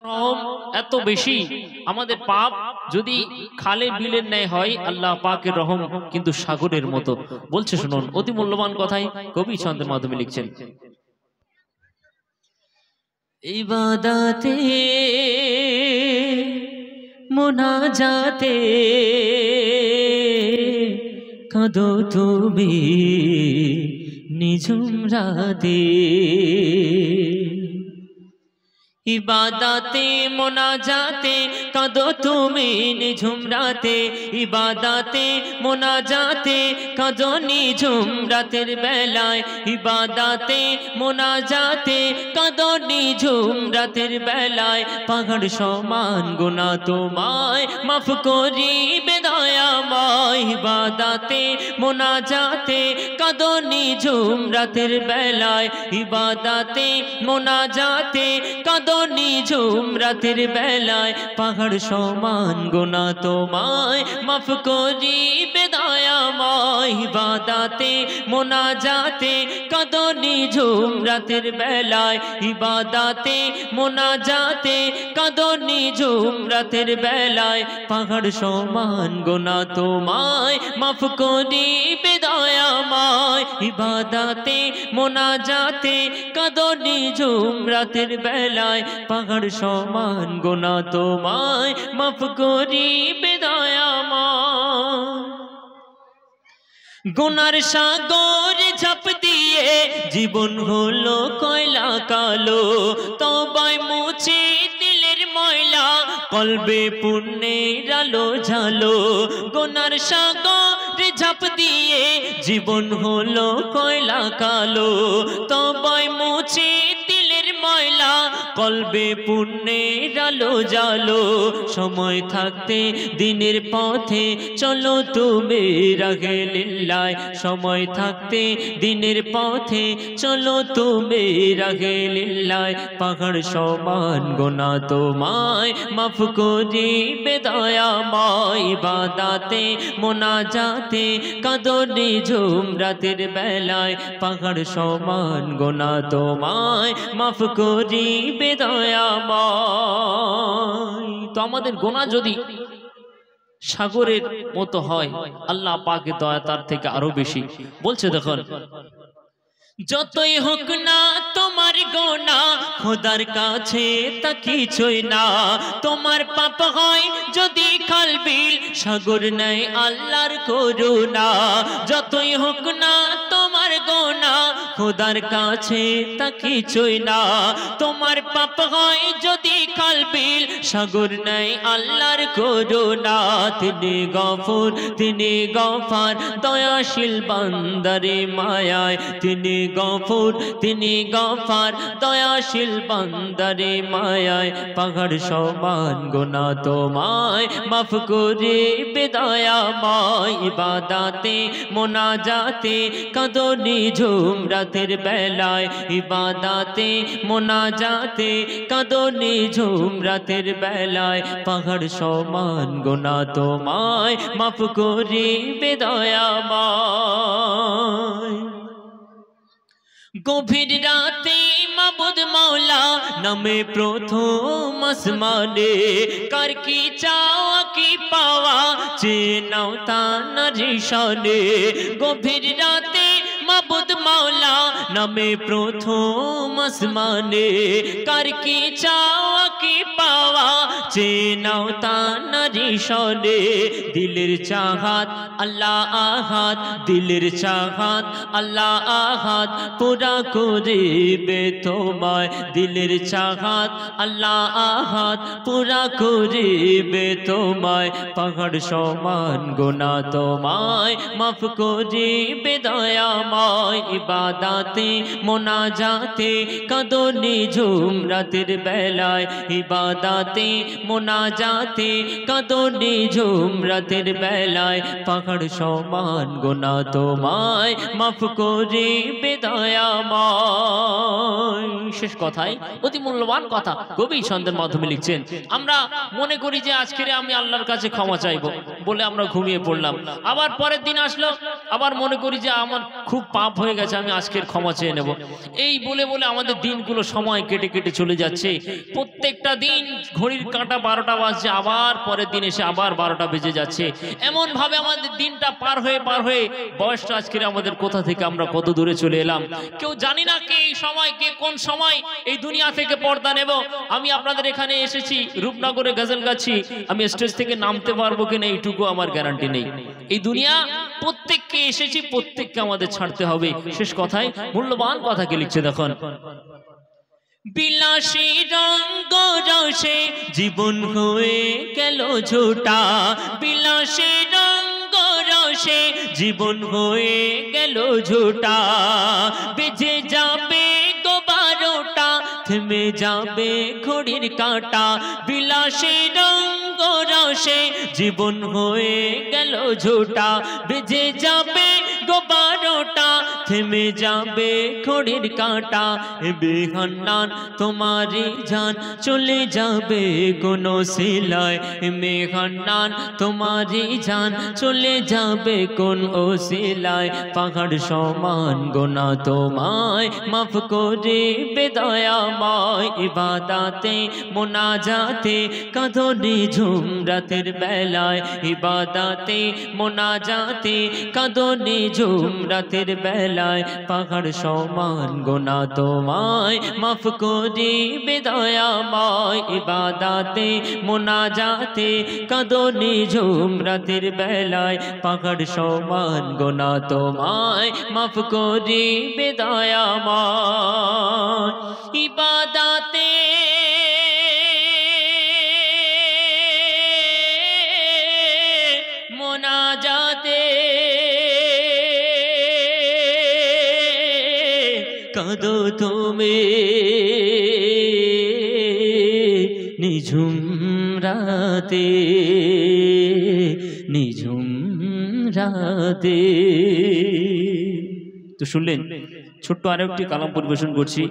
রহম এত বেশি, আমাদের পাপ যদি খালে বিলের ন্যায় হয়, আল্লাহ পাকের রহম কিন্তু সাগরের মতো। বলছে শুনুন, অতি মূল্যবান কথাই কবি ছন্দের মাধ্যমে লিখছেন। ইবাদতে মুনাজাতে কাঁদো তুমি নিঝুম রাতে, ইবাদতে মোনাজাতে কাঁদো তুমি নিঝুম রাতে, ইবাদতে মোনাজাতে কাঁদো নিঝুম রাতের বেলায়, ইবাদতে মোনাজাতে কাঁদো নিঝুম রাতের বেলায়। পাহাড় সমান গুনাহ তোমায় মাফ করিবে দয়াময়, ইবাদতে মোনাজাতে কাঁদো নিঝুম রাতের বেলায়, ইবাদতে মোনাজাতে কাঁদো নিঝুম রাতের বেলায়। পাহাড় সমান গুনাহ তোমায় মাফ করিবে দয়াময়, ইবাদতে মোনাজাতে কাঁদো নিঝুম রাতের বেলায়, ইবাদতে মোনাজাতে কাঁদো নিঝুম রাতের বেলায়। পাহাড় সমান গুনাহ তোমায় মাফ করিবে দয়াময়, ইবাদতে মোনাজাতে কাঁদো নিঝুম রাতের বেলায়। পাহাড় সমান গুনাহ তোমায় মাফ করিবে দয়াময়। গুনার সাগর ঝাঁপ দিয়ে জীবন হলো কয়লা কালো, তওবায় মুছে দিলের ময়লা কলবে পুণ্যের আলো ঝালো। গুনার সাগর ঝাঁপ দিয়ে জীবন হলো কয়লা কালো, তওবায় মুছে দিলের ময়লা কলবে পুণ্যের আলো জ্বালো। সময় থাকতে দিনের পথে চলো তুমি রাহে লিল্লাহ, সময় থাকতে দিনের পথে চলো তুমি রাহে লিল্লাহ। পাহাড় সমান গুনাহ তোমায় মাফ করিবে দয়াময়, ইবাদতে মোনাজাতে কাঁদো নিঝুম রাতের বেলায়। পাহাড় সমান গুনাহ তোমায় মাফ করিবে দয়াময়। তো আমাদের গুনাহ যদি সাগরের মতো হয়, আল্লাহ পাকের দয়া তার থেকে আরো বেশি। বলছে দেখুন, যতই হোক না তোমার গুনাহ খোদার কাছে তা কিছুই না, তোমার পাপ হয় যদি খাল বিল সাগর নেই আল্লাহর করুণা। যতই হোক না তোমার গুনাহ খোদার কাছে তা কিছুই না, তোমার পাপ হয় যদি খাল বিল সাগর নেই আল্লাহর করুণা। তিনি গফুর তিনি গফার দয়াশীল বান্দারে মায়ায়, তিনি গফুর তিনি গফার দয়াশীল বান্দারে মায়ায়। পাহাড় সমান গুনাহ তোমায় মাফ করিবে দয়াময়, ইবাদতে মোনাজাতে কাঁদো নিঝুম রাতের বেলায়, ইবাদতে মোনাজাতে কাঁদো নিঝুম রাতের বেলায়। পাহাড় সমান গুনাহ তোমায় মাফ করিবে দয়াময়। গভীর রাতে মাবুদ মাওলা নামে প্রথম আসমানে, কার কি চাওয়া কি পাওয়া চেয়ে নাও তার শানে। গভীর রাতে মাবুদ মাওলা নামে প্রথম আসমানে, কার কি চাওয়া কি পাওয়া চেয়ে নাও তার শানে। দিলের চাহাত আল্লাহ আহাদ, দিলের চাহাত আল্লাহ আহাদ পুরা করিবে তোমায়, দিলের চাহাত আল্লাহ আহাদ পুরা করিবে তোমায়। পাহাড় সমান গুনাহ তোমায় মাফ করিবে দয়াময়, ইবাদতে মোনাজাতে কাঁদো নিঝুম রাতের বেলায়, ইবাদতে মোনাজাতে কাঁদো নিঝুম রাতের বেলায় পাহাড় সমান গোনা তোমায় মাফ করে বেদয়াময়। শেষ কথায় অতি মূল্যবান কথা কবি ছন্দের মাধ্যমে লিখছেন, আমরা মনে করি যে আজকের আমি আল্লাহর কাছে ক্ষমা চাইবো বলে আমরা ঘুমিয়ে পড়লাম, আবার পরের দিন আসলো আবার মনে করি যে আমার খুব পাপ হয়ে গেছে আমি আজকের ক্ষমা চেয়ে নেব। এই বলে বলে আমাদের দিনগুলো সময় কেটে কেটে চলে যাচ্ছে। প্রত্যেকটা দিন ঘড়ির কাঁটা 12টা বাজছে, আবার পরের দিন এসে আবার 12টা বেজে যাচ্ছে। এমন ভাবে আমাদের দিনটা পার হয়ে বয়সটা আজকের আমাদের কোথা থেকে আমরা কত দূরে চলে এলাম কেউ জানি না। কে এই সময় কে কোন সময় এই দুনিয়া থেকে পর্দা নেব। আমি আপনাদের এখানে এসেছি রূপনগরে গজল গাচ্ছি, আমি স্টেজ থেকে নামতে পারবো কিনা এইটুকু আমার গ্যারান্টি নেই। এই দুনিয়া প্রত্যেককে এসেছি, প্রত্যেককে আমাদের ছাড়তে হবে। শেষ কথায় মূল্যবান কথাকে লিখছে দেখুন, বিলাসী রঙ্গ রসে জীবন হয়ে গেল ঝোটা, বিলাসী রঙ্গ রসে জীবন হয়ে গেল ঝোটা, বেজে যাবে গো 12টা থেমে যাবে ঘড়ির কাঁটা, বিলাসী রঙ্গ রসে জীবন হয়ে গেল ঝোটা, বেজে যাবে গো 12টা থেমে যাবে ঘড়ির কাঁটা, বেহান্নান তোমারি জান চলে যাবে কোন সিলায়, মেঘান্নান তোমারি জান চলে যাবে কোন ওসিলায়, পাহাড় সমান গোনা তোমায় মাফ করে বেদয়াময়, ইবাদতে মোনাজাতে কাঁদো নিঝুম রাতের বেলায়, ইবাদতে মোনাজাতে কাঁদো নিঝুম রাতের বেলায়, পাহাড় সমান গোনা তোমায় মাফ করে বেদয়াময়, ইবাদতে মোনাজাতে কাঁদো নিঝুম রাতের বেলায়, পাহাড় সমান গোনা তোমায় মাফ করে বেদয়াময়, ইবাদতে মোনাজাতে কাঁদো তুমি নিঝুম রাতে, নিঝুম রাতে। তো শুনলেন ছোট্ট আরেকটি কালাম পরিবেশন করছি।